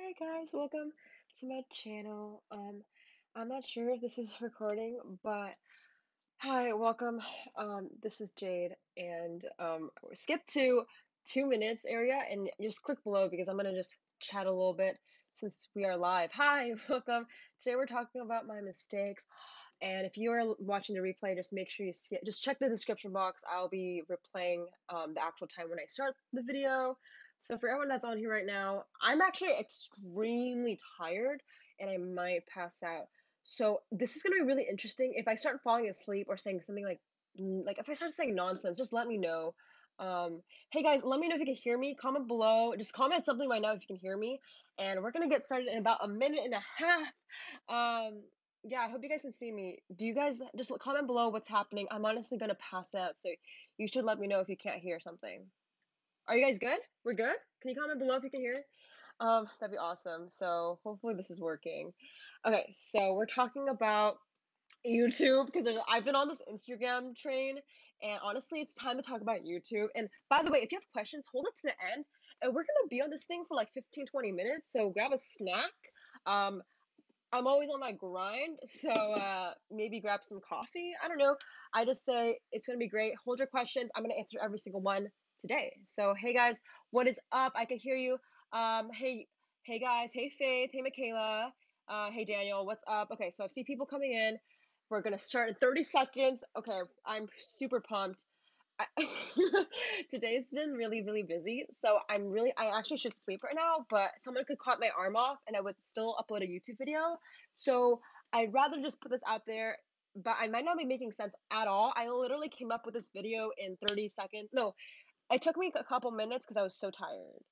Hi guys, welcome to my channel. I'm not sure if this is recording, but hi, welcome. This is Jade, and skip to 2 minutes area and just click below because I'm gonna just chat a little bit since we are live. Hi, welcome. Today we're talking about my mistakes, and if you are watching the replay, just make sure you see it. Just check the description box. I'll be replaying the actual time when I start the video. So for everyone that's on here right now, I'm actually extremely tired and I might pass out. So this is gonna be really interesting. If I start falling asleep or saying something like if I start saying nonsense, just let me know. Hey guys, let me know if you can hear me. Comment below. Just comment something right now if you can hear me. And we're gonna get started in about a minute and a half. Um, yeah, I hope you guys can see me. Do you guys just comment below what's happening? I'm honestly gonna pass out, so you should let me know if you can't hear something. Are you guys good? We're good? Can you comment below if you can hear? That'd be awesome. So hopefully this is working. Okay, so we're talking about YouTube because I've been on this Instagram train, and honestly, it's time to talk about YouTube. And by the way, if you have questions, hold it to the end. And we're gonna be on this thing for like 15, 20 minutes, so grab a snack. Um, I'm always on my grind, so maybe grab some coffee. I don't know. I just say it's gonna be great. Hold your questions. I'm gonna answer every single one today. So hey guys, what is up? I can hear you. Hey guys. Hey Faith. Hey Michaela. Hey Daniel. What's up? Okay, so I see people coming in. We're gonna start in 30 seconds. Okay, I'm super pumped. I Today's been really, really busy, so I actually should sleep right now, but someone could cut my arm off and I would still upload a YouTube video. So I'd rather just put this out there, but I might not be making sense at all. I literally came up with this video in 30 seconds. No, it took me a couple minutes because I was so tired.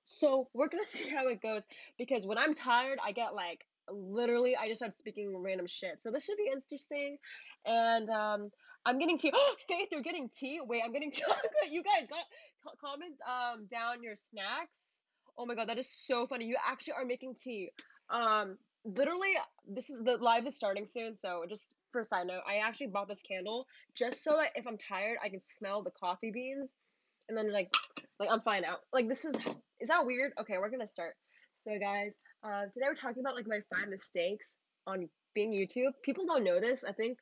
So we're gonna see how it goes because when I'm tired, I get like literally I just start speaking random shit. So this should be interesting. And I'm getting tea. Oh, Faith, you're getting tea. Wait, I'm getting chocolate. You guys got comment down your snacks. Oh my god, that is so funny. You actually are making tea. Literally, this is the live is starting soon. So just for a side note, I actually bought this candle just so if I'm tired, I can smell the coffee beans, and then like I'm fine out. Like this is that weird? Okay, we're gonna start. So guys, today we're talking about like my 5 mistakes on being YouTube. People don't know this. I think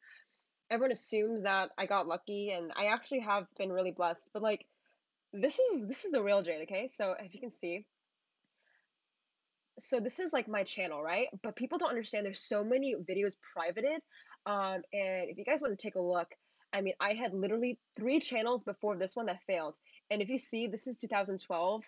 everyone assumes that I got lucky, and I actually have been really blessed. But like this is the real Jade. Okay, so if you can see, so this is like my channel, right? But people don't understand there's so many videos privated. And if you guys want to take a look, I mean, I had literally 3 channels before this one that failed. And if you see, this is 2012,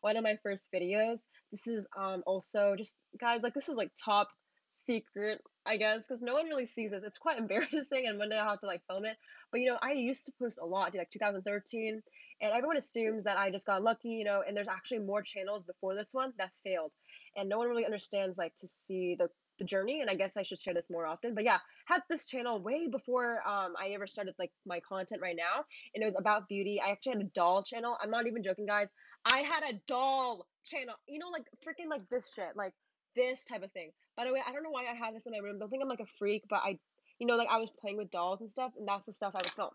one of my first videos. This is also just guys, like this is like top secret, I guess, because no one really sees this. It's quite embarrassing, and one day I'll have to like film it. But I used to post a lot, like 2013, and everyone assumes that I just got lucky, and there's actually more channels before this one that failed. And no one really understands like to see the journey, and I guess I should share this more often. But yeah, had this channel way before I ever started like my content right now, and it was about beauty. I actually had a doll channel. I'm not even joking, guys. I had a doll channel. Like freaking like this shit, like this type of thing. By the way, I don't know why I have this in my room. Don't think I'm like a freak, but like I was playing with dolls and stuff, and that's the stuff I would film.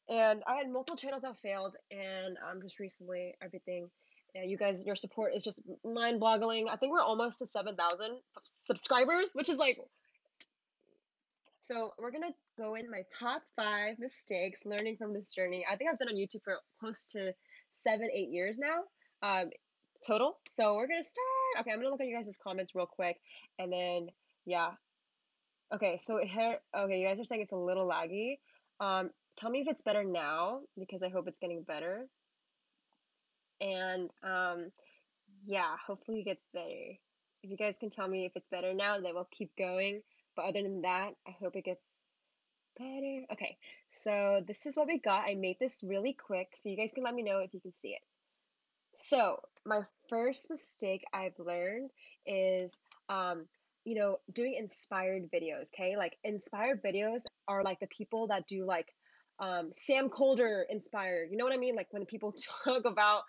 And I had multiple channels that failed, and just recently everything. Yeah, you guys, your support is just mind-boggling. I think we're almost to 7,000 subscribers, which is like. So we're gonna go in my top 5 mistakes, learning from this journey. I think I've been on YouTube for close to 7, 8 years now, um, total. So we're gonna start. Okay, I'm gonna look at you guys' comments real quick, and then yeah. Okay, so here, okay, you guys are saying it's a little laggy. Tell me if it's better now because I hope it's getting better. And yeah, hopefully it gets better. If you guys can tell me if it's better now, then we'll keep going. But other than that, I hope it gets better. Okay, so this is what we got. I made this really quick, so you guys can let me know if you can see it. So my first mistake I've learned is doing inspired videos, okay? Like inspired videos are like the people that do like Sam Colder inspired. You know what I mean? Like when people talk about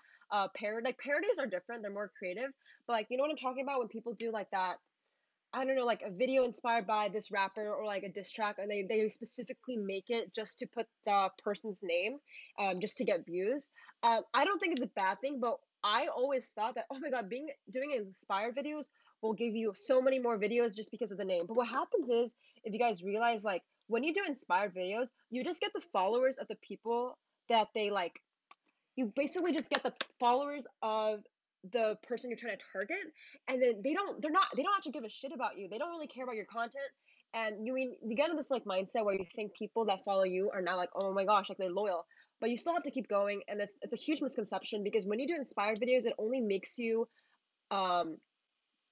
parodies are different, they're more creative. But like you know what I'm talking about when people do like that, I don't know, like a video inspired by this rapper or like a diss track, and they specifically make it just to put the person's name, just to get views. I don't think it's a bad thing, but I always thought that, oh my god, doing inspired videos will give you so many more videos just because of the name. But what happens is, if you guys realize, like, when you do inspired videos, you just get the followers of the people that they like. You basically just get the followers of the person you're trying to target, and then they don't actually give a shit about you. They don't really care about your content. And you get in this like mindset where you think people that follow you are now like, oh my gosh, like they're loyal. But you still have to keep going, and it's a huge misconception because when you do inspired videos, it only makes you um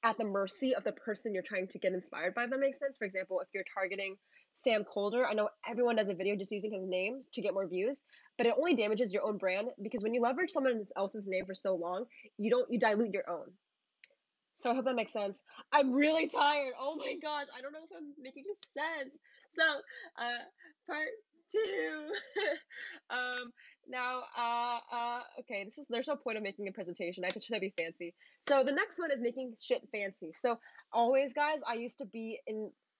at the mercy of the person you're trying to get inspired by, if that makes sense. For example, if you're targeting Sam Colder, I know everyone does a video just using his name to get more views, but it only damages your own brand because when you leverage someone else's name for so long, you dilute your own. So I hope that makes sense. I'm really tired. Oh my gosh, I don't know if I'm making sense. So, uh, part two. um, now, okay, there's no point of making a presentation. I just try to be fancy. So the next one is making shit fancy. So always, guys, I used to be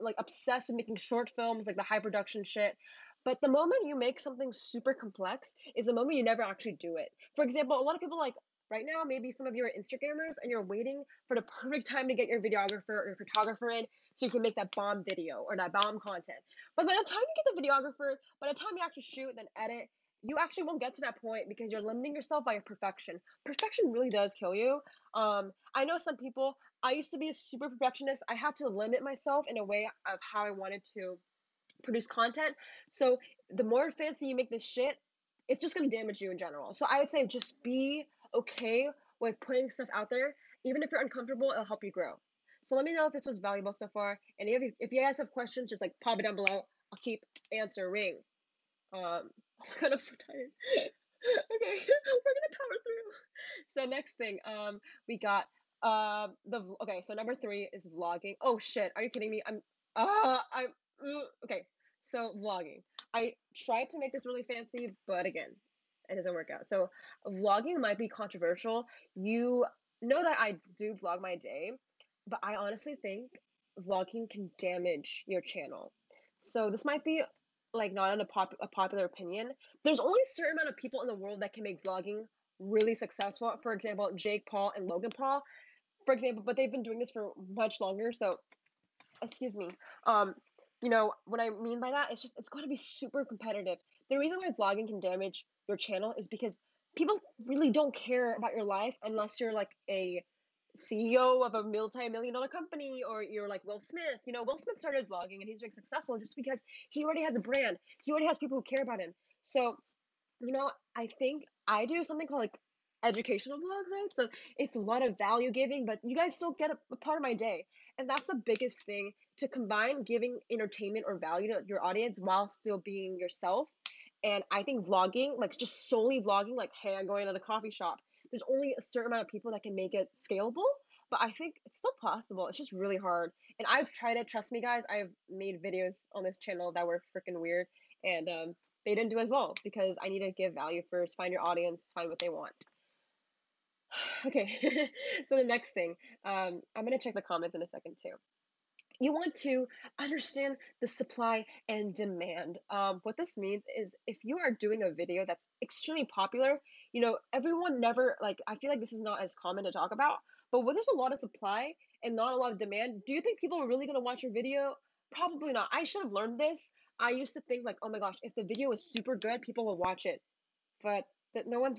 like obsessed with making short films, like the high production shit. But the moment you make something super complex is the moment you never actually do it. For example, a lot of people like right now, maybe some of you are Instagrammers and you're waiting for the perfect time to get your videographer or your photographer in so you can make that bomb video or that bomb content. But by the time you get the videographer, by the time you actually shoot then edit, you actually won't get to that point because you're limiting yourself by your perfection. Perfection really does kill you. I know some people, I used to be a super perfectionist. I had to limit myself in a way of how I wanted to produce content. So the more fancy you make this shit, it's just gonna damage you in general. So I would say just be okay with putting stuff out there. Even if you're uncomfortable, it'll help you grow. So let me know if this was valuable so far. And if you guys have questions, just like pop it down below. I'll keep answering. Oh my god, I'm so tired. Okay, we're gonna power through. So next thing, we got okay. So number 3 is vlogging. Oh shit, are you kidding me? I'm okay. So vlogging. I tried to make this really fancy, but again, it doesn't work out. So vlogging might be controversial. You know that I do vlog my day, but I honestly think vlogging can damage your channel. So this might be like not a popular opinion. There's only a certain amount of people in the world that can make vlogging really successful. For example, Jake Paul and Logan Paul, for example, but they've been doing this for much longer. So excuse me. Um, what I mean by that is just it's going to be super competitive. The reason why vlogging can damage your channel is because people really don't care about your life unless you're like a CEO of a multi-million dollar company or you're like Will Smith. Will Smith started vlogging and he's very successful just because he already has a brand. He already has people who care about him. So I think I do something called like educational vlogs, right? So it's a lot of value giving, but you guys still get a part of my day. And that's the biggest thing to combine giving entertainment or value to your audience while still being yourself. And I think vlogging, like just solely vlogging, like, hey, I'm going to the coffee shop, there's only a certain amount of people that can make it scalable. But I think it's still possible. It's just really hard. And I've tried it. Trust me, guys. I've made videos on this channel that were freaking weird. And they didn't do as well because I need to give value first, find your audience, find what they want. Okay, so the next thing, I'm gonna check the comments in a second too. You want to understand the supply and demand. What this means is if you are doing a video that's extremely popular, everyone never, like, I feel like this is not as common to talk about, but when there's a lot of supply and not a lot of demand, do you think people are really going to watch your video? Probably not. I should have learned this. I used to think like, oh my gosh, if the video is super good, people will watch it, but that no one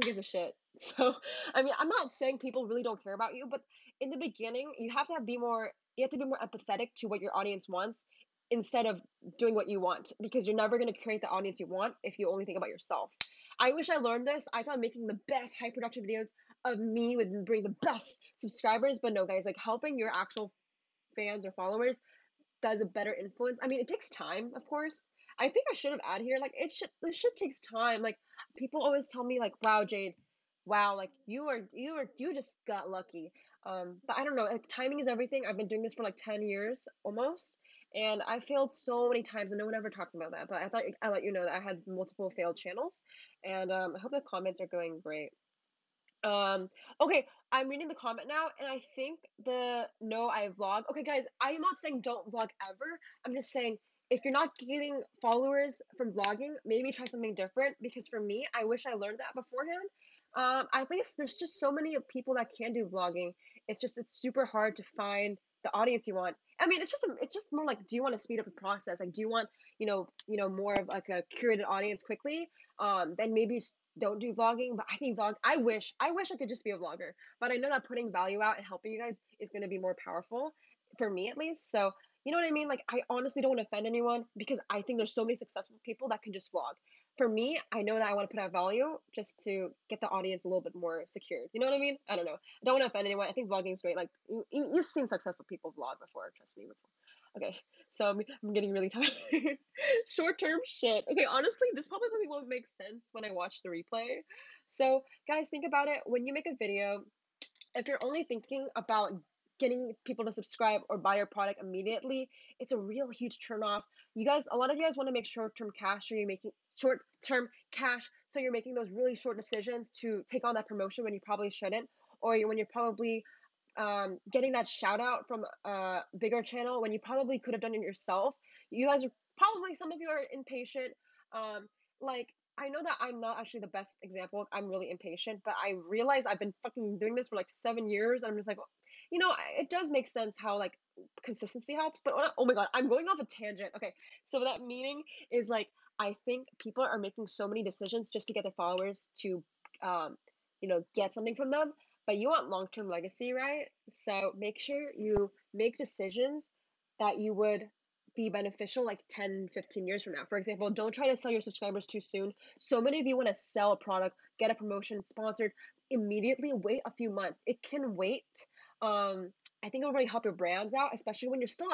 gives a shit. So, I mean, I'm not saying people really don't care about you, but in the beginning, you have to be more empathetic to what your audience wants instead of doing what you want because you're never going to create the audience you want if you only think about yourself. I wish I learned this. I thought making the best high production videos of me would bring the best subscribers, but no, guys, like helping your actual fans or followers does a better influence. I mean, it takes time, of course. I think I should have added here, like, this shit takes time. Like, people always tell me, like, wow, Jade, wow, like, you just got lucky. But I don't know, like, timing is everything. I've been doing this for like 10 years almost, and I failed so many times, and no one ever talks about that. But I thought I'd let you know that I had multiple failed channels, and I hope the comments are going great. Um, okay, I'm reading the comment now, and I think the no, I vlog. Okay, guys, I'm not saying don't vlog ever. I'm just saying if you're not getting followers from vlogging, maybe try something different. Because for me, I wish I learned that beforehand. I think there's just so many people that can do vlogging. It's super hard to find the audience you want. I mean, it's just more like, do you want to speed up the process? Like, do you want, more of like a curated audience quickly? Then maybe don't do vlogging. But I think I wish I could just be a vlogger. But I know that putting value out and helping you guys is going to be more powerful for me at least. So you know what I mean? Like, I honestly don't want to offend anyone because I think there's so many successful people that can just vlog. For me, I know that I want to put out value just to get the audience a little bit more secured. You know what I mean? I don't know. I don't want to offend anyone. I think vlogging is great. Like, you've seen successful people vlog before. Trust me. Before. Okay, so I'm getting really tired. Short term shit. Okay, honestly, this probably won't make sense when I watch the replay. So, guys, think about it. When you make a video, if you're only thinking about getting people to subscribe or buy your product immediately, it's a real huge turnoff. A lot of you guys want to make short-term cash, or you're making short-term cash, so you're making those really short decisions to take on that promotion when you probably shouldn't, or when you're probably getting that shout out from a bigger channel when you probably could have done it yourself. You guys are probably, some of you are impatient. Like, I know that I'm not actually the best example. I'm really impatient, but I realize I've been fucking doing this for like 7 years. And I'm just like, it does make sense how like consistency helps. But oh my god, I'm going off a tangent. Okay, so that meaning is like, I think people are making so many decisions just to get their followers to, um, get something from them, but you want long-term legacy, right? So make sure you make decisions that you would be beneficial like 10, 15 years from now. For example, don't try to sell your subscribers too soon. So many of you want to sell a product, get a promotion, sponsored immediately. Wait a few months. It can wait. I think it'll really help your brands out, especially when you're still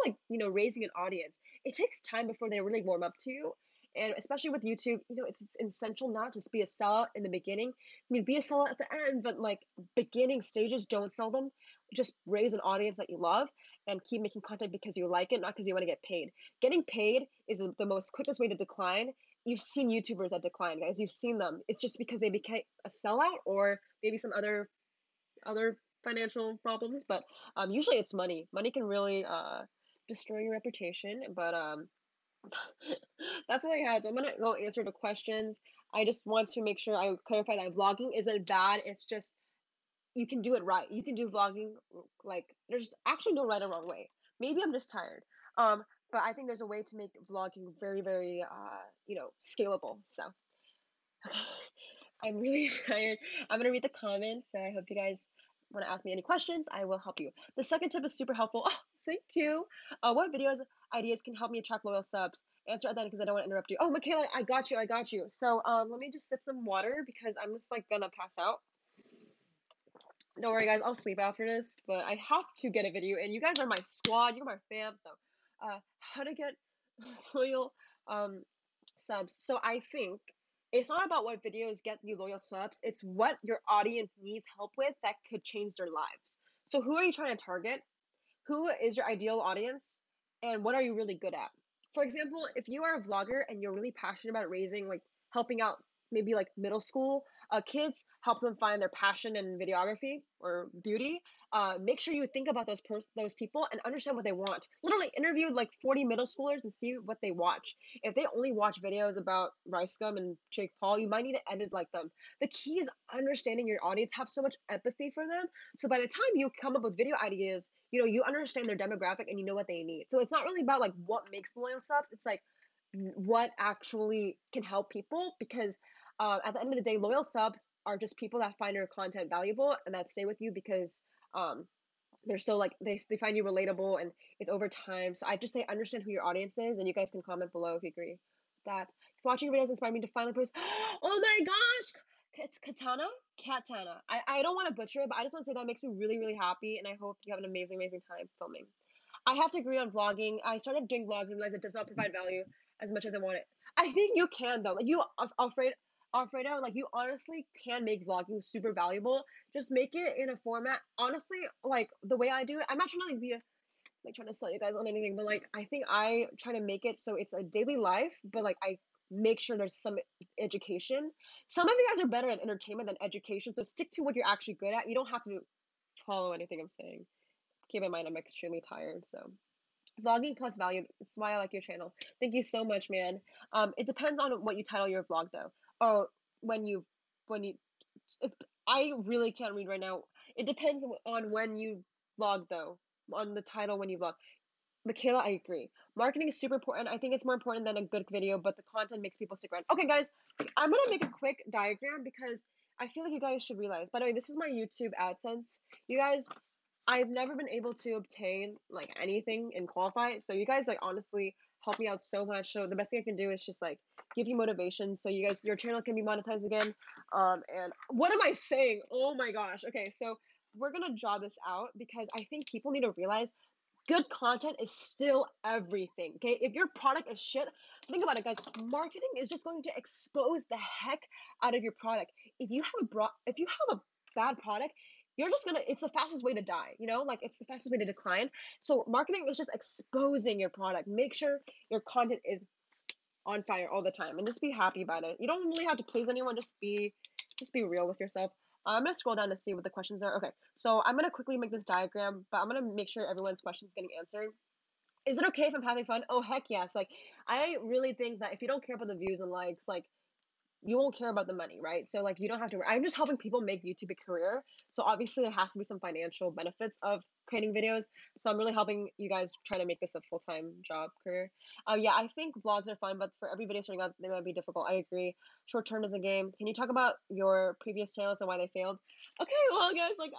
like, raising an audience. It takes time before they really warm up to you. And especially with YouTube, it's essential not just be a sellout in the beginning. I mean, be a sellout at the end, but like beginning stages, don't sell them. Just raise an audience that you love and keep making content because you like it, not because you want to get paid. Getting paid is the most quickest way to decline. You've seen YouTubers that decline, guys. You've seen them. It's just because they became a sellout or maybe some other financial problems. But usually it's money. Money can really destroy your reputation. But that's what I had. So I'm gonna go answer the questions. I just want to make sure I clarify that vlogging isn't bad. It's just you can do it right. You can do vlogging like there's actually no right or wrong way. Maybe I'm just tired. Um, but I think there's a way to make vlogging very, very scalable. So okay. I'm really tired. I'm gonna read the comments, so I hope you guys want to ask me any questions. I will help you. The second tip is super helpful. Oh, thank you. What videos ideas can help me attract loyal subs? Answer at that because I don't want to interrupt you. Oh, Michaela, I got you. I got you. So let me just sip some water because I'm just like gonna pass out. Don't worry, guys. I'll sleep after this, but I have to get a video, and you guys are my squad. You're my fam. So, how to get loyal subs. So I think it's not about what videos get you loyal subs. It's what your audience needs help with that could change their lives. So who are you trying to target? Who is your ideal audience? And what are you really good at? For example, if you are a vlogger and you're really passionate about raising, like helping out maybe like middle school kids, help them find their passion in videography or beauty, make sure you think about those people and understand what they want. Literally interview like 40 middle schoolers and see what they watch. If they only watch videos about Rice Gum and Jake Paul, you might need to edit like them. The key is understanding your audience, have so much empathy for them. So by the time you come up with video ideas, you understand their demographic and you know what they need. So it's not really about like what makes loyal subs. It's like what actually can help people because at the end of the day, loyal subs are just people that find your content valuable and that stay with you because um, they're so like they find you relatable and it's over time. So I just say understand who your audience is, and you guys can comment below if you agree with that. If watching your videos inspired me to finally post. Oh my gosh, it's Katana. I don't want to butcher it, but I just want to say that makes me really really happy, and I hope you have an amazing amazing time filming. I have to agree on vlogging. I started doing vlogs and realized it does not provide value as much as I want it. I think you can though. Like you, Alfredo, like you honestly can make vlogging super valuable. Just make it in a format. Honestly, like the way I do it, I'm not trying to like be like trying to sell you guys on anything, but like I think I try to make it so it's a daily life, but like I make sure there's some education. Some of you guys are better at entertainment than education, so stick to what you're actually good at. You don't have to follow anything I'm saying. Keep in mind I'm extremely tired, so vlogging plus value. It's why I like your channel. Thank you so much, man. It depends on what you title your vlog though. Or when you when you I really can't read right now. It depends on when you vlog, though, on the title when you vlog. Michaela, I agree. Marketing is super important. I think it's more important than a good video, but the content makes people stick around. Okay, guys, I'm gonna make a quick diagram because I feel like you guys should realize. By the way, this is my YouTube AdSense. You guys, I've never been able to obtain like anything and qualify. So you guys like honestly help me out so much. So the best thing I can do is just like give you motivation so you guys your channel can be monetized again. And what am I saying? Oh my gosh. Okay, so we're gonna draw this out because I think people need to realize good content is still everything. Okay, if your product is shit, think about it, guys. Marketing is just going to expose the heck out of your product. If you have a bad product, you're just gonna it's the fastest way to die, you know, like it's the fastest way to decline. So marketing is just exposing your product. Make sure your content is on fire all the time and just be happy about it. You don't really have to please anyone, just be real with yourself. I'm gonna scroll down to see what the questions are. Okay, so I'm gonna quickly make this diagram, but I'm gonna make sure everyone's questions getting answered. Is it okay if I'm having fun? Oh heck yes. Like I really think that if you don't care about the views and likes, like you won't care about the money, right? So like you don't have to. I'm just helping people make YouTube a career. So obviously there has to be some financial benefits of creating videos. So I'm really helping you guys try to make this a full-time job career. Yeah, I think vlogs are fun, but for every video starting out, they might be difficult. I agree. Short term is a game. Can you talk about your previous channels and why they failed? Okay, well guys, like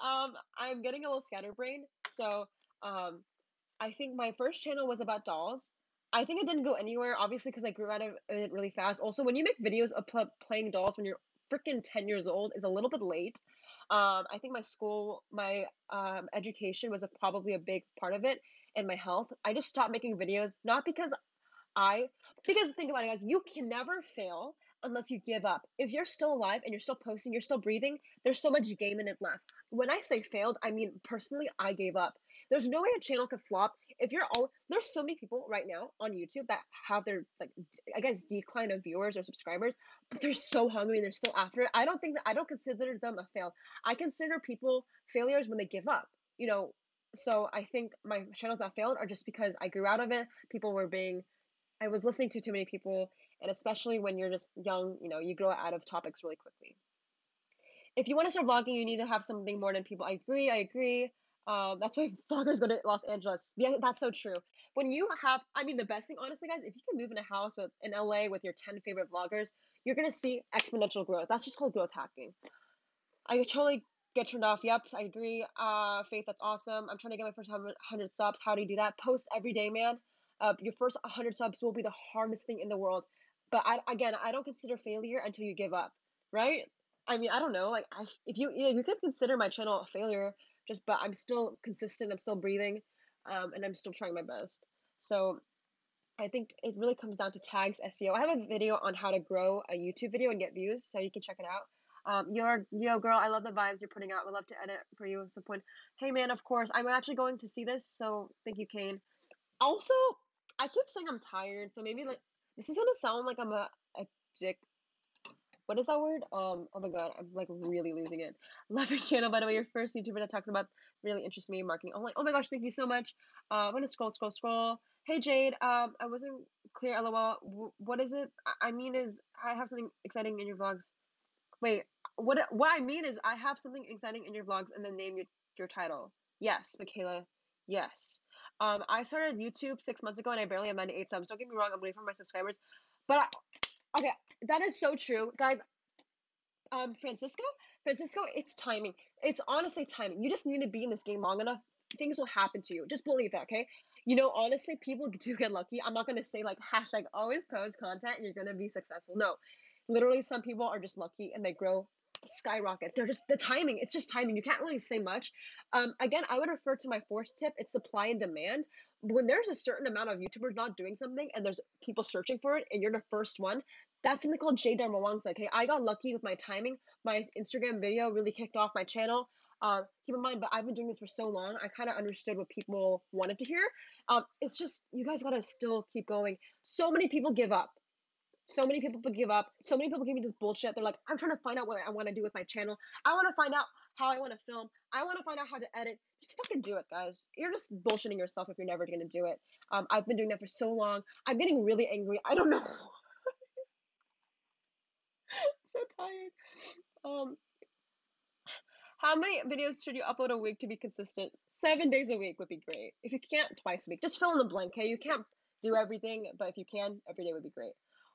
I'm getting a little scatterbrained. So um I think my first channel was about dolls. I think it didn't go anywhere, obviously, because I grew out of it really fast. Also, when you make videos of playing dolls when you're freaking 10 years old is a little bit late. I think my education was probably a big part of it, and my health. I just stopped making videos, not because I because think about it, guys, you can never fail unless you give up. If you're still alive and you're still posting, you're still breathing, there's so much game in it left. When I say failed, I mean personally, I gave up. There's no way a channel could flop if you're all there's so many people right now on YouTube that have their like I guess decline of viewers or subscribers, but they're so hungry and they're still after it. I don't consider them a fail. I consider people failures when they give up. You know, so I think my channels that failed are just because I grew out of it. People were being I was listening to too many people, and especially when you're just young, you know, you grow out of topics really quickly. If you want to start vlogging, you need to have something more than people. I agree. I agree. That's why vloggers go to Los Angeles. Yeah, that's so true. When you have, I mean, the best thing, honestly, guys, if you can move in a house with in LA with your 10 favorite vloggers, you're gonna see exponential growth. That's just called growth hacking. I totally get turned off. Yep, I agree. Faith, that's awesome. I'm trying to get my first 100 subs. How do you do that? Post every day, man. Your first 100 subs will be the hardest thing in the world. But again, I don't consider failure until you give up, right? I mean, I don't know. Like, if you could consider my channel a failure, just but I'm still consistent. I'm still breathing, and I'm still trying my best. So I think it really comes down to tags SEO. I have a video on how to grow a YouTube video and get views, so you can check it out. Yo, girl, I love the vibes you're putting out. Would love to edit for you at some point. Hey, man, of course. I'm actually going to see this, so thank you, Kane. Also, I keep saying I'm tired, so maybe like this is gonna sound like I'm a dick. What is that word? Oh my god, I'm like really losing it. Love your channel, by the way. Your first YouTuber that talks about really interests me marketing. Oh, like, oh my gosh, thank you so much. I'm gonna scroll. Hey Jade, I wasn't clear. LOL. What is it? I mean is I have something exciting in your vlogs. Wait, what I mean is I have something exciting in your vlogs, and then name your title. Yes, Michaela. Yes. I started YouTube 6 months ago, and I barely have 98 subs. Don't get me wrong, I'm waiting for my subscribers, but okay, that is so true, guys. Francisco, it's timing. It's honestly timing. You just need to be in this game long enough. Things will happen to you. Just believe that, okay? You know, honestly, people do get lucky. I'm not gonna say like hashtag always post content and you're gonna be successful. No, literally, some people are just lucky and they grow skyrocket. They're just the timing. It's just timing. You can't really say much. Again, I would refer to my fourth tip. It's supply and demand. When there's a certain amount of YouTubers not doing something and there's people searching for it and you're the first one, that's something called Jade Darmawangsa. Okay, I got lucky with my timing. My Instagram video really kicked off my channel. Keep in mind, but I've been doing this for so long, I kind of understood what people wanted to hear. It's just you guys gotta still keep going. So many people give up. So many people give up. So many people give me this bullshit. They're like, I'm trying to find out what I want to do with my channel. I want to find out how I want to film. I want to find out how to edit. Just fucking do it, guys. You're just bullshitting yourself if you're never gonna do it. I've been doing that for so long. I'm getting really angry. I don't know. So tired. How many videos should you upload a week to be consistent? 7 days a week would be great. If you can't, twice a week. Just fill in the blank, okay? You can't do everything, but if you can, every day would be great.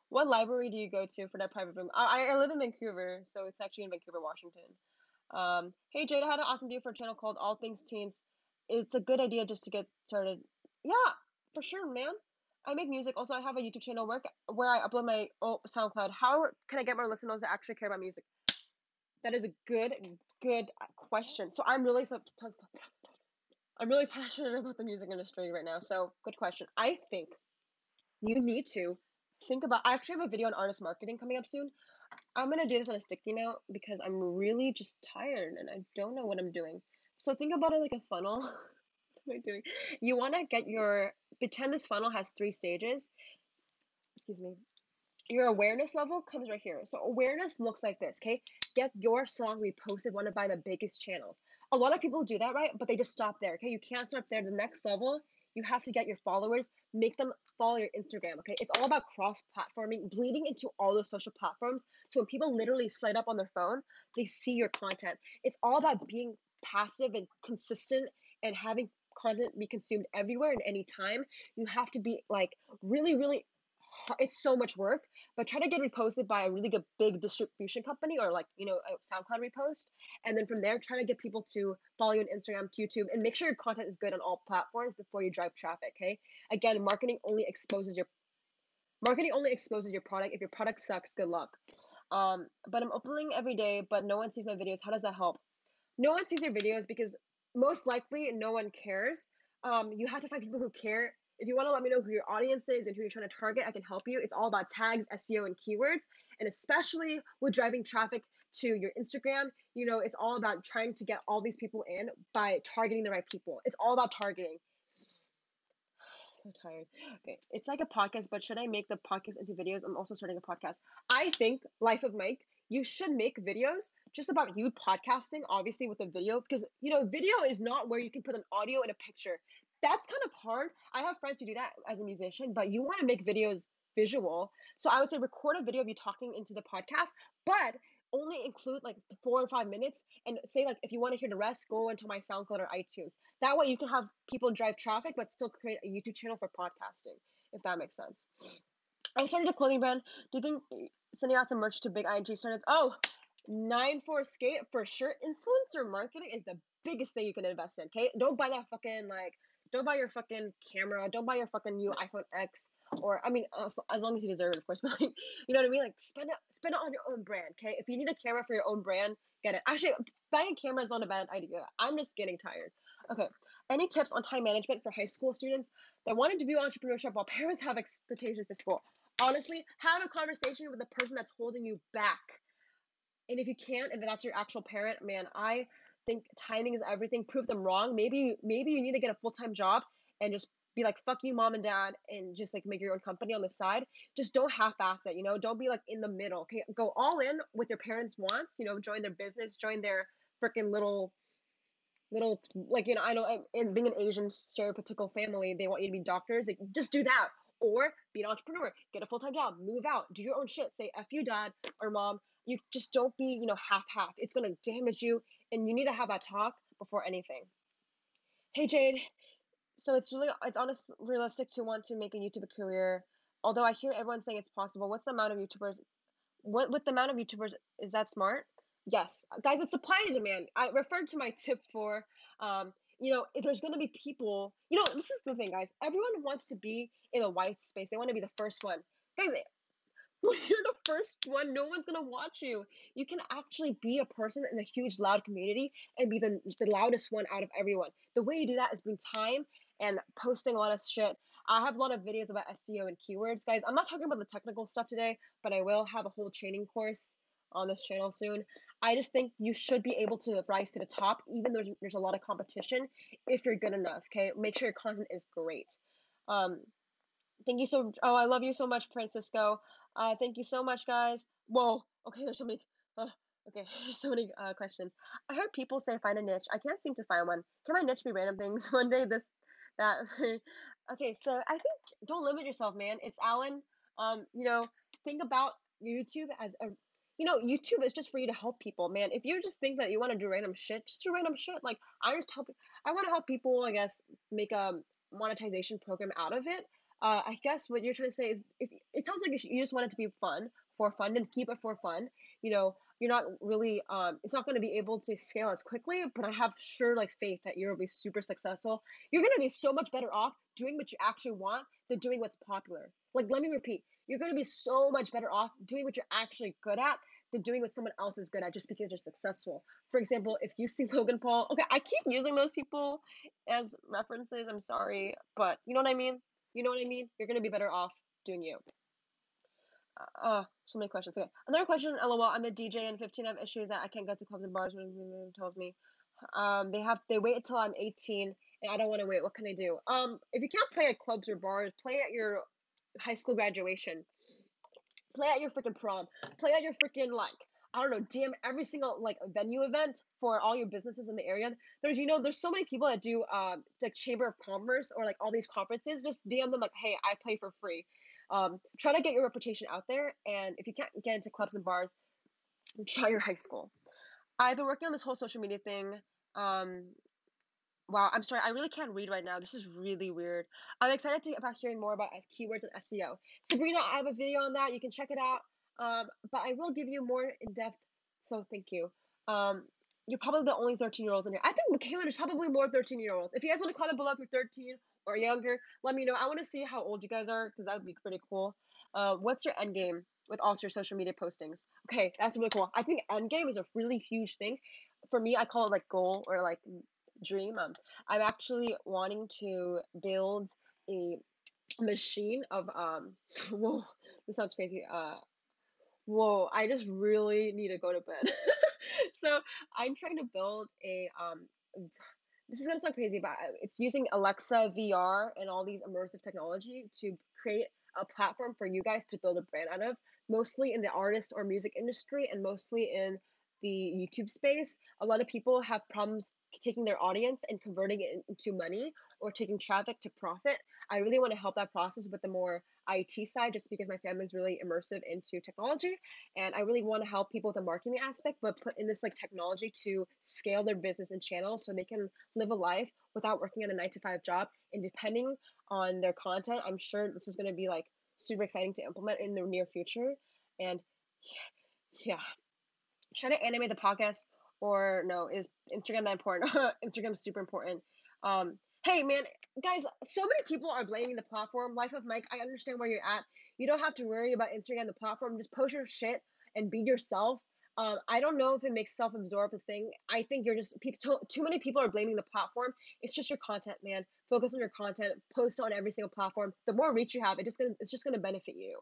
What library do you go to for that private room? I live in Vancouver, so it's actually in Vancouver, Washington. Hey Jade, I had an awesome video for a channel called All Things Teens. It's a good idea just to get started. Yeah, for sure, man. I make music. Also, I have a YouTube channel where I upload my SoundCloud. How can I get more listeners that actually care about music? That is a good question. So I'm really passionate about the music industry right now. So good question. I think you need to think about. I actually have a video on artist marketing coming up soon. I'm gonna do this on a sticky note because I'm really just tired and I don't know what I'm doing. So think about it like a funnel. What am I doing? You want to get your pretend this funnel has 3 stages. Excuse me. Your awareness level comes right here. So awareness looks like this, okay? Get your song reposted one by the biggest channels. A lot of people do that, right? But they just stop there, okay? You can't stop there. The next level, you have to get your followers, make them follow your Instagram, okay? It's all about cross-platforming, bleeding into all the social platforms. So when people literally slide up on their phone, they see your content. It's all about being passive and consistent and having content be consumed everywhere and anytime. You have to be like really it's so much work, but try to get reposted by a really good big distribution company or like, a SoundCloud repost. And then from there, try to get people to follow you on Instagram, to YouTube, and make sure your content is good on all platforms before you drive traffic. Okay. Again, marketing only exposes your product. If your product sucks, good luck. But I'm uploading every day, but no one sees my videos. How does that help? No one sees your videos because most likely no one cares. You have to find people who care. If you want to let me know who your audience is and who you're trying to target, I can help you. It's all about tags, SEO, and keywords. And especially with driving traffic to your Instagram, it's all about trying to get all these people in by targeting the right people. It's all about targeting. So tired. Okay, it's like a podcast, but should I make the podcast into videos? I'm also starting a podcast. I think Life of Mike, you should make videos just about you podcasting, obviously with a video, because video is not where you can put an audio and a picture. That's kind of hard. I have friends who do that as a musician, but you want to make videos visual. So I would say record a video of you talking into the podcast, but only include like 4 or 5 minutes and say like if you want to hear the rest, go into my SoundCloud or iTunes. That way you can have people drive traffic but still create a YouTube channel for podcasting, if that makes sense. I started a clothing brand. Do you think sending out some merch to big ING startups? Oh, 9-4 skate for sure. Influencer marketing is the biggest thing you can invest in. Okay, don't buy that fucking don't buy your fucking camera. Don't buy your fucking new iPhone X. Or I mean, as long as you deserve it, of course. But like, you know what I mean? Like spend it on your own brand. Okay, if you need a camera for your own brand, get it. Actually, buying a camera is not a bad idea. I'm just getting tired. Okay, any tips on time management for high school students that wanted to do entrepreneurship while parents have expectations for school? Honestly, have a conversation with the person that's holding you back. And if you can't, if that's your actual parent, man, I think timing is everything. Prove them wrong. Maybe you need to get a full-time job and just be like, fuck you, mom and dad, and just like make your own company on the side. Just don't half-ass it, Don't be like in the middle. Okay, go all in with your parents' wants. Join their business, join their freaking little like I know in being an Asian stereotypical family, they want you to be doctors. Like, just do that, or be an entrepreneur, get a full-time job, move out, do your own shit. Say F you, dad or mom. You just don't be half. It's gonna damage you, and you need to have that talk before anything. Hey Jade, so it's honestly realistic to want to make a YouTube career. Although I hear everyone saying it's possible. What's the amount of YouTubers what with the amount of YouTubers, is that smart? Yes, guys, it's supply and demand. I referred to my tip for, if there's gonna be people, this is the thing, guys. Everyone wants to be in a white space. They want to be the first one, guys. When you're the first one, no one's gonna watch you. You can actually be a person in a huge, loud community and be the loudest one out of everyone. The way you do that is being time and posting a lot of shit. I have a lot of videos about SEO and keywords, guys. I'm not talking about the technical stuff today, but I will have a whole training course on this channel soon. I just think you should be able to rise to the top, even though there's a lot of competition, if you're good enough. Okay, make sure your content is great. Thank you so. Oh, I love you so much, Francisco. Thank you so much, guys. Whoa. Okay, there's so many. Okay, there's so many questions. I heard people say find a niche. I can't seem to find one. Can my niche be random things? One day this, that. Okay, so I think don't limit yourself, man. It's Alan. Think about YouTube as a. YouTube is just for you to help people, man. If you just think that you want to do random shit, just do random shit. Like I want to help people, I guess, make a monetization program out of it. I guess what you're trying to say is, if it sounds like you just want it to be fun, for fun, and keep it for fun. You're not really, it's not going to be able to scale as quickly, but I have sure like faith that you'll be super successful. You're going to be so much better off doing what you actually want than doing what's popular. Like, let me repeat, you're going to be so much better off doing what you're actually good at than doing what someone else is good at just because they're successful. For example, if you see Logan Paul, okay, I keep using those people as references. I'm sorry, but you know what I mean? You know what I mean? You're going to be better off doing you. So many questions. Okay. Another question, LOL. I'm a DJ and 15. I have issues that I can't go to clubs and bars when everyone tells me. They wait until I'm 18 and I don't want to wait. What can I do? If you can't play at clubs or bars, play at your high school graduation. Play at your freaking prom. Play at your freaking, like, I don't know, DM every single like venue event for all your businesses in the area. There's so many people that do like Chamber of Commerce or like all these conferences. Just DM them like, hey, I play for free. Try to get your reputation out there, and if you can't get into clubs and bars, try your high school. I've been working on this whole social media thing. Um, Wow, I'm sorry, I really can't read right now. This is really weird. I'm excited about hearing more about keywords and SEO. Sabrina, I have a video on that. You can check it out. But I will give you more in depth. So thank you. You're probably the only 13-year-olds in here. I think Michaela is probably more 13-year-olds. If you guys want to comment below if you're 13 or younger, let me know. I want to see how old you guys are because that would be pretty cool. What's your end game with all your social media postings? Okay, that's really cool. I think end game is a really huge thing. For me, I call it like goal or like dream. I'm actually wanting to build a machine of whoa, this sounds crazy. Whoa, I just really need to go to bed. So I'm trying to build a this is gonna sound crazy, but it's using Alexa VR and all these immersive technology to create a platform for you guys to build a brand out of, mostly in the artist or music industry and mostly in the YouTube space. A lot of people have problems taking their audience and converting it into money or taking traffic to profit. I really want to help that process with the more IT side just because my family is really immersive into technology, and I really want to help people with the marketing aspect, but put in this like technology to scale their business and channel so they can live a life without working at a 9 to 5 job. And depending on their content, I'm sure this is going to be like super exciting to implement in the near future. And yeah, should I animate the podcast or no? Is Instagram that important? Instagram's super important. Hey man, guys, so many people are blaming the platform. Life of Mike, I understand where you're at. You don't have to worry about Instagram, the platform. Just post your shit and be yourself. I don't know if it makes self-absorbed a thing. I think you're just people. Too many people are blaming the platform. It's just your content, man. Focus on your content. Post on every single platform. The more reach you have, it's just gonna benefit you.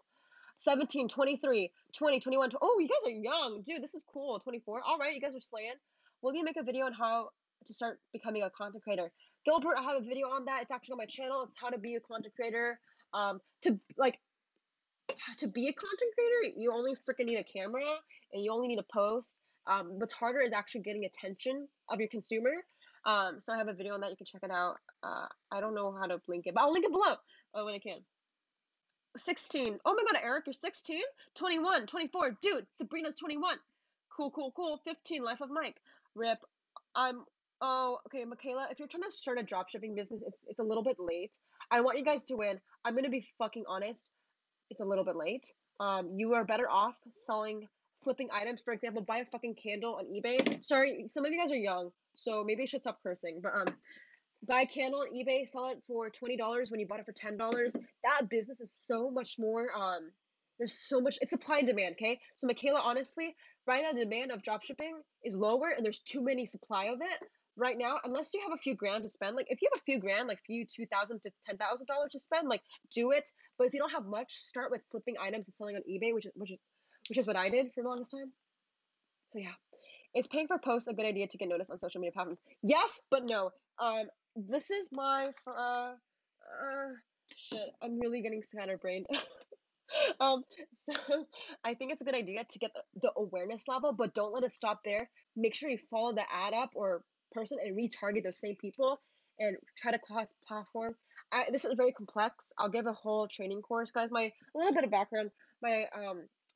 17, 23, 20, 21. Oh, you guys are young. Dude, this is cool. 24. All right, you guys are slaying. Will you make a video on how to start becoming a content creator? Gilbert, I have a video on that. It's actually on my channel. It's how to be a content creator. To be a content creator, you only freaking need a camera and you only need a post. What's harder is actually getting attention of your consumer. So I have a video on that. You can check it out. I don't know how to link it, but I'll link it below when I can. 16. Oh my god, Eric, you're 16? 21, 24. Dude, Sabrina's 21. Cool, cool, cool. 15, Life of Mike. Rip. I'm. Oh, okay, Michaela, if you're trying to start a dropshipping business, it's a little bit late. I want you guys to win. I'm gonna be fucking honest. It's a little bit late. You are better off flipping items. For example, buy a fucking candle on eBay. Sorry, some of you guys are young, so maybe I should stop cursing. But buy a candle on eBay, sell it for $20 when you bought it for $10. That business is so much more. There's so much. It's supply and demand. Okay, so Michaela, honestly, right now the demand of dropshipping is lower, and there's too many supply of it right now. Unless you have a few grand to spend, like if you have a few grand, like few $2,000 to $10,000 to spend, like do it. But if you don't have much, start with flipping items and selling on eBay, which is what I did for the longest time. So yeah. Is paying for posts a good idea to get noticed on social media platforms? Yes, but no. This is my shit. I'm really getting scatterbrained. um, so I think it's a good idea to get the awareness level, but don't let it stop there. Make sure you follow the ad up or person and retarget those same people and try to cross platform. This is very complex. I'll give a whole training course, guys. My a little bit of background. My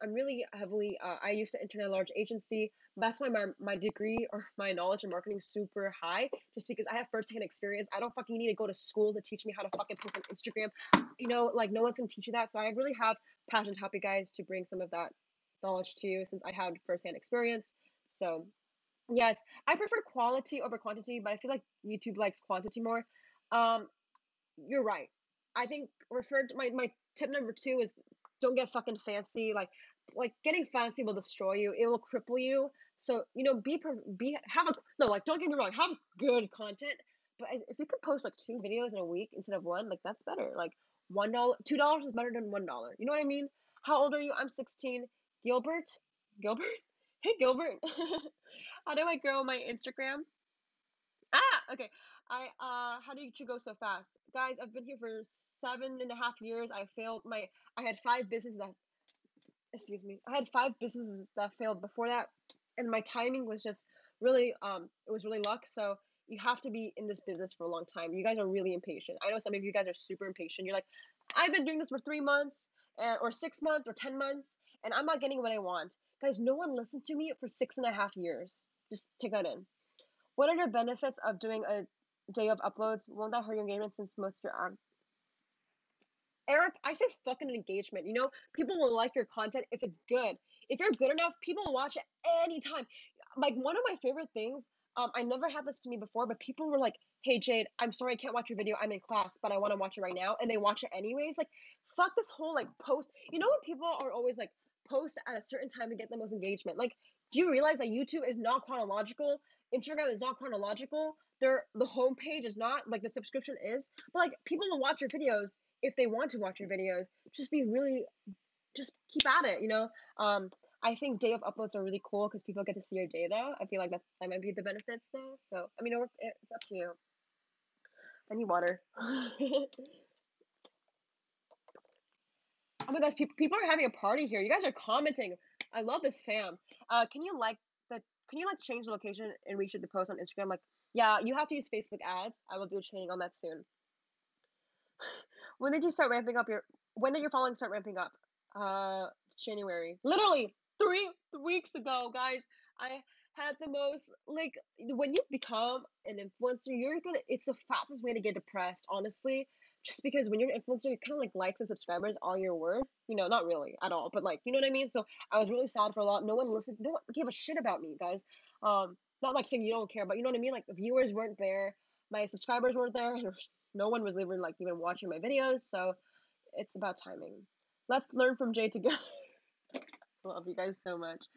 I'm really heavily, I used to intern at a large agency. That's why my degree or my knowledge in marketing is super high, just because I have firsthand experience. I don't fucking need to go to school to teach me how to fucking post on Instagram. Like no one's gonna teach you that. So I really have passion to help you guys to bring some of that knowledge to you since I have firsthand experience. So yes, I prefer quality over quantity, but I feel like YouTube likes quantity more. Um, you're right. I think referred to my tip number two is don't get fucking fancy. Like getting fancy will destroy you. It will cripple you. So be have a no like don't get me wrong, have good content. But if you could post like two videos in a week instead of one, like that's better. Like $1, $2 is better than $1. You know what I mean? How old are you? I'm 16. Gilbert, Gilbert, hey Gilbert. How do I grow my Instagram? Okay. How did you go so fast? Guys, I've been here for 7.5 years. I had five businesses that, excuse me, I had five businesses that failed before that. And my timing was just really, it was really luck. So you have to be in this business for a long time. You guys are really impatient. I know some of you guys are super impatient. You're like, I've been doing this for 3 months or 6 months or 10 months, and I'm not getting what I want. Guys, no one listened to me for 6.5 years. Just take that in. What are the benefits of doing a day of uploads? Won't that hurt your engagement since most of your Eric, I say fucking engagement. People will like your content if it's good. If you're good enough, people will watch it anytime. Like one of my favorite things, I never had this to me before, but people were like, "Hey Jade, I'm sorry I can't watch your video. I'm in class, but I want to watch it right now," and they watch it anyways. Like, fuck this whole like post. You know when people are always like post at a certain time to get the most engagement? Like, do you realize that YouTube is not chronological? Instagram is not chronological. The homepage is not like the subscription is, but like people will watch your videos if they want to watch your videos. Just keep at it. I think day of uploads are really cool because people get to see your data. I feel like that might be the benefits though. So I mean, it's up to you. I need water. Oh my gosh, people are having a party here. You guys are commenting. I love this fam. Can you like change the location and reshoot the post on Instagram? Like, yeah, you have to use Facebook ads. I will do a training on that soon. When did you start ramping up your when did your following start ramping up? January. Literally 3 weeks ago, guys. I had the most like when you become an influencer, it's the fastest way to get depressed, honestly. Just because when you're an influencer, you kind of like likes and subscribers all your worth. Not really at all, but like you know what I mean? So I was really sad for a lot. No one listened, no one gave a shit about me, guys. Not like saying you don't care, but you know what I mean? Like the viewers weren't there, my subscribers weren't there, and no one was even watching my videos, so it's about timing. Let's learn from Jay together. Love you guys so much.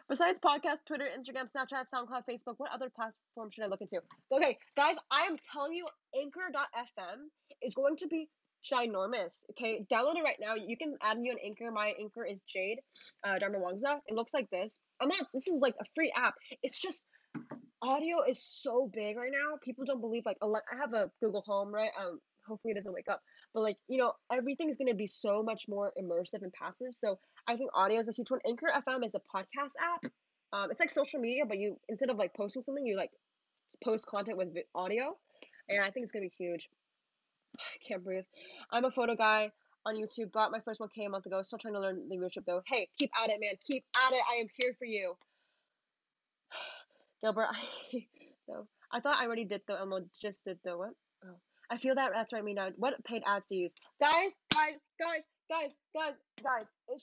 Besides podcast, Twitter, Instagram, Snapchat, SoundCloud, Facebook, what other platform should I look into? Okay, guys, I am telling you, Anchor.fm is going to be ginormous. Okay, download it right now. You can add me on Anchor. My Anchor is Jade Darmawangsa. It looks like this. This is like a free app. It's just audio is so big right now. People don't believe like I have a Google Home, right? Hopefully it doesn't wake up. But like, everything is gonna be so much more immersive and passive. So I think audio is a huge one. Anchor FM is a podcast app. It's like social media, but you instead of like posting something, you like post content with audio, and I think it's gonna be huge. I can't breathe. I'm a photo guy on YouTube. Got my first 1K a month ago. Still trying to learn the YouTube though. Hey, keep at it, man. Keep at it. I am here for you. Gilbert, no. I thought I already did the just did the what? Oh. I feel that's right me now. What paid ads to use? Guys, if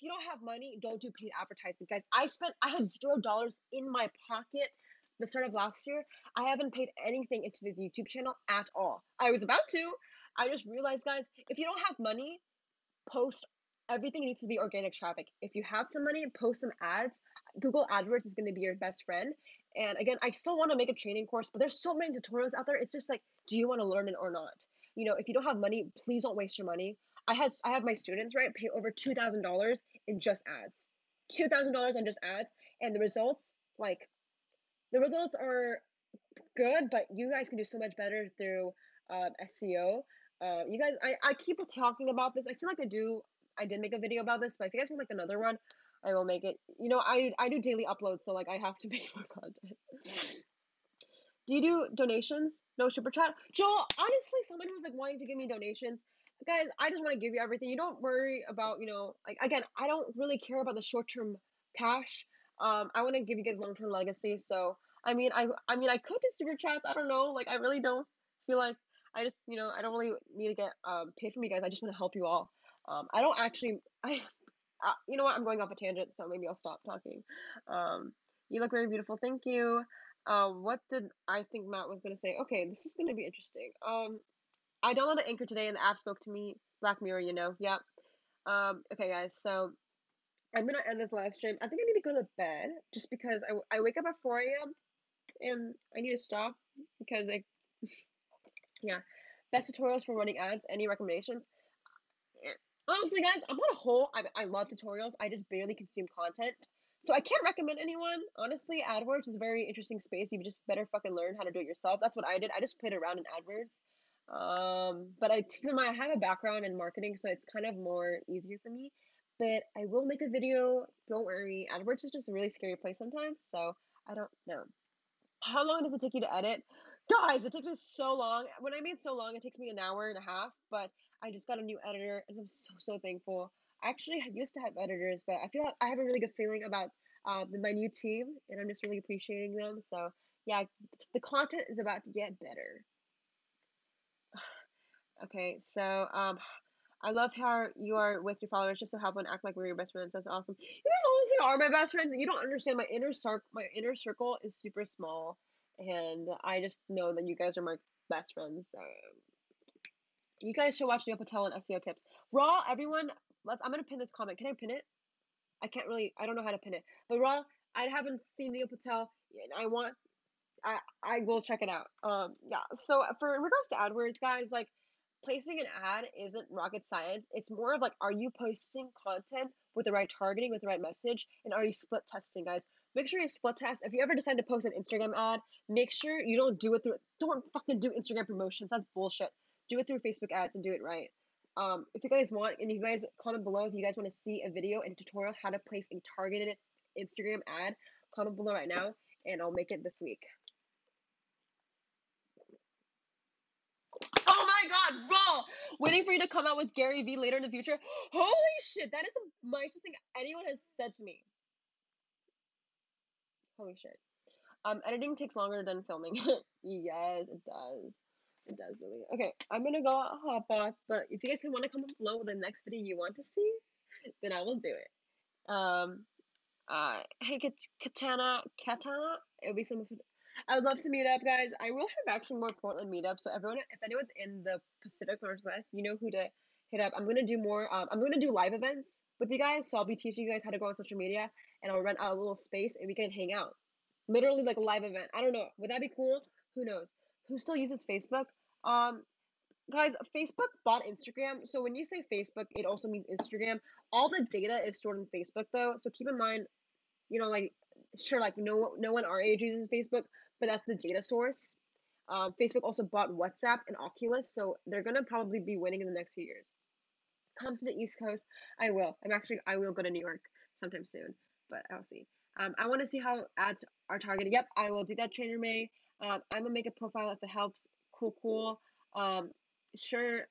you don't have money, don't do paid advertisement. Guys, I had $0 in my pocket the start of last year. I haven't paid anything into this YouTube channel at all. I was about to. I just realized, guys, if you don't have money, post everything needs to be organic traffic. If you have some money, post some ads. Google AdWords is going to be your best friend. And again, I still want to make a training course, but there's so many tutorials out there. It's just like, do you want to learn it or not? If you don't have money, please don't waste your money. I have my students, right, pay over $2,000 in just ads. $2,000 on just ads, and the results are good, but you guys can do so much better through SEO. You guys, I keep talking about this. I feel like I did make a video about this, but if you guys want like another one, I will make it. I do daily uploads, so like I have to make more content. Do you do donations? No super chat? Joel, honestly, someone who's like wanting to give me donations, guys, I just want to give you everything. You don't worry about, like, again, I don't really care about the short-term cash. I want to give you guys long-term legacy. So, I could do super chats. I don't know. Like, I really don't feel like I just, I don't really need to get paid from you guys. I just want to help you all. I don't actually, you know what? I'm going off a tangent, so maybe I'll stop talking. Um, you look very beautiful. Thank you. What did I think Matt was gonna say? Okay, this is gonna be interesting. I downloaded Anchor today and the app spoke to me. Black Mirror, Yep. Okay, guys, so I'm gonna end this live stream. I think I need to go to bed just because I wake up at 4 a.m. and I need to stop because yeah. Best tutorials for running ads. Any recommendations? Honestly, guys, I'm on a whole. I love tutorials. I just barely consume content. So I can't recommend anyone. Honestly, AdWords is a very interesting space. You just better fucking learn how to do it yourself. That's what I did. I just played around in AdWords. But keep in mind, I have a background in marketing, so it's kind of more easier for me. But I will make a video. Don't worry. AdWords is just a really scary place sometimes. So I don't know. How long does it take you to edit? Guys, it takes me so long. When I mean so long, it takes me an hour and a half, but I just got a new editor and I'm so thankful. I actually used to have editors, but I feel like I have a really good feeling about my new team and I'm just really appreciating them. So, yeah, the content is about to get better. Okay, so I love how you are with your followers just to help and act like we're your best friends. That's awesome. You guys honestly are my best friends. You don't understand. My inner circle is super small, and I just know that you guys are my best friends. You guys should watch Neil Patel and SEO tips. Raw, everyone. I'm gonna pin this comment. Can I pin it? I can't really. I don't know how to pin it. But Raw, I haven't seen Neil Patel, and I will check it out. Yeah. So for in regards to AdWords, guys, like placing an ad isn't rocket science. It's more of like, are you posting content with the right targeting, with the right message, and are you split testing, guys? Make sure you split test. If you ever decide to post an Instagram ad, make sure you don't do it through. Don't fucking do Instagram promotions. That's bullshit. Do it through Facebook ads and do it right. If you guys want, and you guys comment below if you guys want to see a video and a tutorial how to place a targeted Instagram ad, comment below right now, and I'll make it this week. Oh my god, bro! Waiting for you to come out with Gary Vee later in the future. Holy shit, that is the nicest thing anyone has said to me. Holy shit. Editing takes longer than filming. Yes, it does. It does really. Okay, I'm gonna go hop off, but if you guys want to comment below with the next video you want to see, then I will do it. Hey, Katana, it'll be some. I would love to meet up, guys. I will have actually more Portland meetups. So everyone, if anyone's in the Pacific Northwest, you know who to hit up. I'm gonna do more. I'm gonna do live events with you guys. So I'll be teaching you guys how to go on social media, and I'll rent out a little space, and we can hang out. Literally like a live event. I don't know. Would that be cool? Who knows? Who still uses Facebook? Um, guys, Facebook bought Instagram. So when you say Facebook, it also means Instagram. All the data is stored in Facebook, though. So keep in mind, like, sure, like no one our age uses Facebook, but that's the data source. Facebook also bought WhatsApp and Oculus, so they're gonna probably be winning in the next few years. Come to the East Coast, I will. I will go to New York sometime soon, but I'll see. I want to see how ads are targeted. Yep, I will do that, Trainer May. I'm gonna make a profile if it helps. Cool. Um, sure.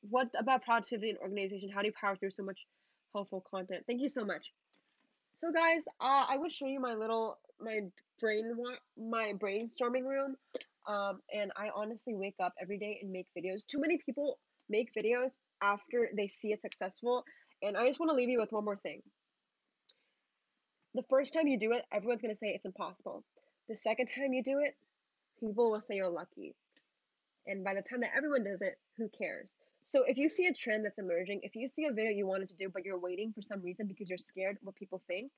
What about productivity and organization? How do you power through so much helpful content? Thank you so much. So guys, I would show you my brainstorming room. And I honestly wake up every day and make videos. Too many people make videos after they see it successful, and I just want to leave you with one more thing. The first time you do it, everyone's gonna say it's impossible. The second time you do it, people will say you're lucky. And by the time that everyone does it, who cares? So if you see a trend that's emerging, if you see a video you wanted to do, but you're waiting for some reason because you're scared what people think,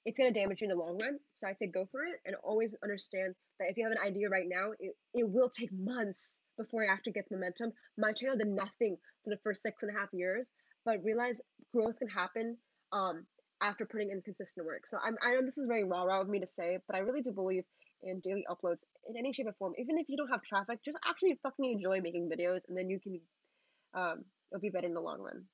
it's going to damage you in the long run. So I say go for it, and always understand that if you have an idea right now, it will take months before it actually gets momentum. My channel did nothing for the first 6.5 years, but realize growth can happen after putting in consistent work. So I know this is very raw of me to say, but I really do believe in daily uploads in any shape or form. Even if you don't have traffic, just actually fucking enjoy making videos, and then you can it'll be better in the long run.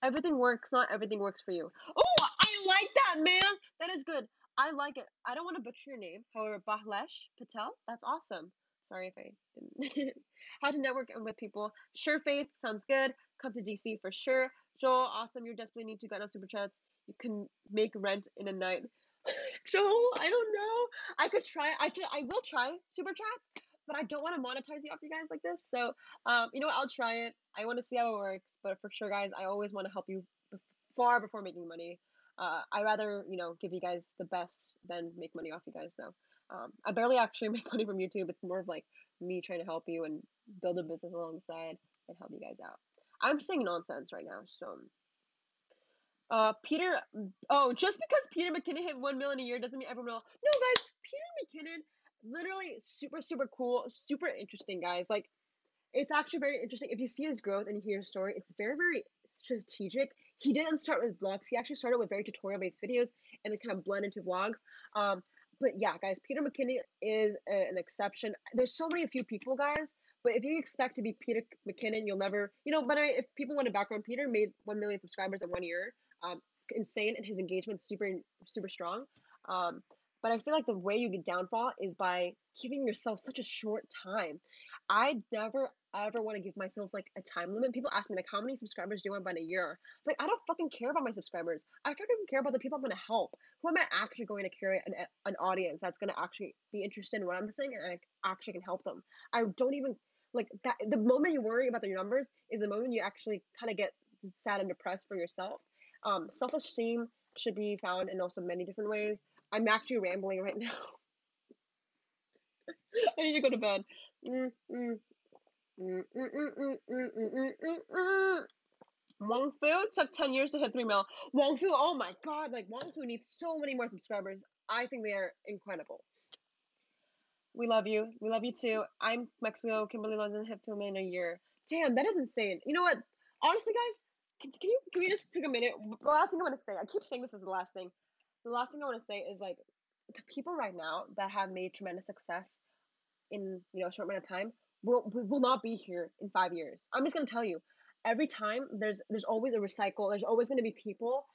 Everything works, not everything works for you. Oh, I like that, man. That is good. I like it. I don't want to butcher your name. However, Bahlesh Patel, that's awesome. Sorry if I didn't. How to network with people. Sure, Faith, sounds good. Come to DC for sure. Joel, awesome. You desperately need to get on super chats. You can make rent in a night. Joel, I don't know. I could try. I will try super chats, but I don't want to monetize you off you guys like this. So, you know what? I'll try it. I want to see how it works, but for sure, guys, I always want to help you far before making money. I rather, give you guys the best than make money off you guys. So, I barely actually make money from YouTube. It's more of like me trying to help you and build a business alongside and help you guys out. I'm saying nonsense right now. So, Peter, oh, just because Peter McKinnon hit 1 million a year doesn't mean everyone will. No, guys, Peter McKinnon, literally super, super cool, super interesting, guys. Like, it's actually very interesting. If you see his growth and you hear his story, it's very, very strategic. He didn't start with vlogs. He actually started with very tutorial-based videos and then kind of blend into vlogs. But yeah, guys, Peter McKinnon is an exception. There's so many few people, guys, but if you expect to be Peter McKinnon, you'll never, but if people want a background, Peter made 1 million subscribers in 1 year. Insane, and his engagement's super, super strong. But I feel like the way you get downfall is by giving yourself such a short time. I never ever want to give myself like a time limit. People ask me like, how many subscribers do I want by a year? Like, I don't fucking care about my subscribers. I fucking care about the people I'm going to help. Who am I actually going to curate an audience that's going to actually be interested in what I'm saying and I actually can help them. I don't even like that. The moment you worry about your numbers is the moment you actually kind of get sad and depressed for yourself. Self-esteem should be found in also many different ways. I'm actually rambling right now. I need to go to bed. Wong Fu took 10 years to hit 3 mil. Wong Fu, oh my god, like Wong Fu needs so many more subscribers. I think they are incredible. We love you. We love you too. I'm Mexico. Kimberly London hit 2 million a year. Damn, that is insane. You know what? Honestly, guys, can we just take a minute? The last thing I want to say, I keep saying this is the last thing. The last thing I want to say is like the people right now that have made tremendous success in a short amount of time will not be here in 5 years. I'm just gonna tell you, every time there's always a recycle. There's always gonna be people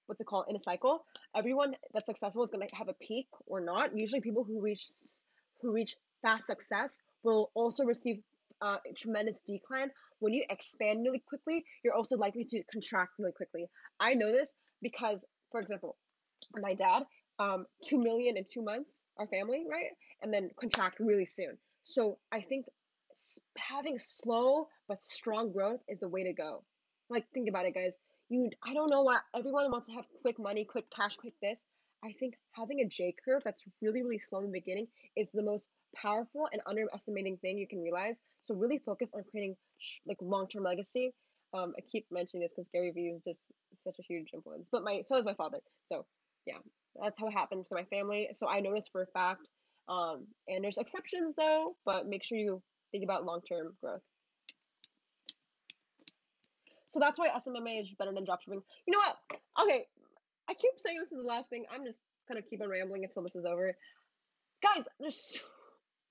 what's it called, in a cycle. Everyone that's successful is gonna have a peak or not. Usually, people who reach fast success will also receive tremendous decline. When you expand really quickly, you're also likely to contract really quickly. I know this because, for example, my dad, 2 million in 2 months, our family, right? And then contract really soon. So I think having slow but strong growth is the way to go. Like, think about it, guys. I don't know why everyone wants to have quick money, quick cash, quick this. I think having a J curve that's really, really slow in the beginning is the most powerful and underestimating thing you can realize. So really focus on creating like long-term legacy. I keep mentioning this because Gary Vee is just such a huge influence, but so is my father. So yeah, that's how it happened to my family. So I know this for a fact. And there's exceptions though, but make sure you think about long-term growth. So that's why SMMA is better than dropshipping. You know what? Okay, I keep saying this is the last thing. I'm just gonna keep on rambling until this is over. Guys, there's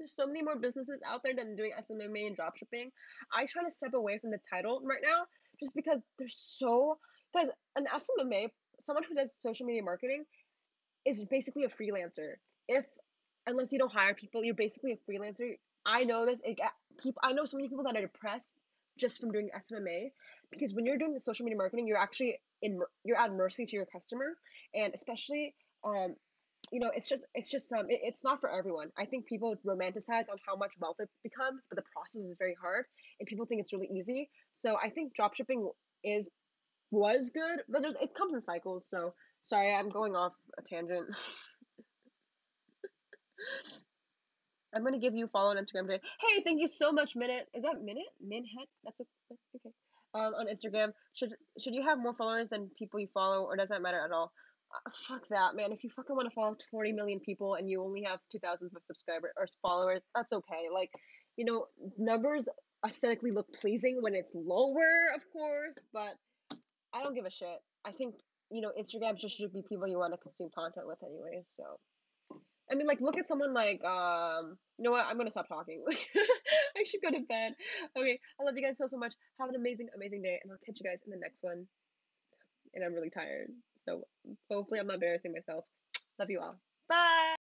so many more businesses out there than doing SMMA and dropshipping. I try to step away from the title right now just because there's so guys, an SMMA, someone who does social media marketing, is basically a freelancer. If unless you don't hire people, you're basically a freelancer. I know this. I know so many people that are depressed just from doing SMMA because when you're doing the social media marketing, you're at mercy to your customer, and especially it's not for everyone. I think people romanticize on how much wealth it becomes, but the process is very hard, and people think it's really easy. So I think dropshipping was good, but it comes in cycles. So sorry, I'm going off a tangent. I'm gonna give you a follow on Instagram today. Hey, thank you so much, Minute. Is that Minute? Minhead? That's okay. On Instagram, should you have more followers than people you follow, or does that matter at all? Fuck that, man. If you fucking want to follow 20 million people and you only have 2,000 subscribers or followers, that's okay. Like, numbers aesthetically look pleasing when it's lower, of course, but I don't give a shit. I think Instagram just should be people you want to consume content with, anyway. So. I mean, like, look at someone like, you know what? I'm gonna stop talking. I should go to bed. Okay, I love you guys so, so much. Have an amazing, amazing day, and I'll catch you guys in the next one. And I'm really tired, so hopefully I'm not embarrassing myself. Love you all. Bye!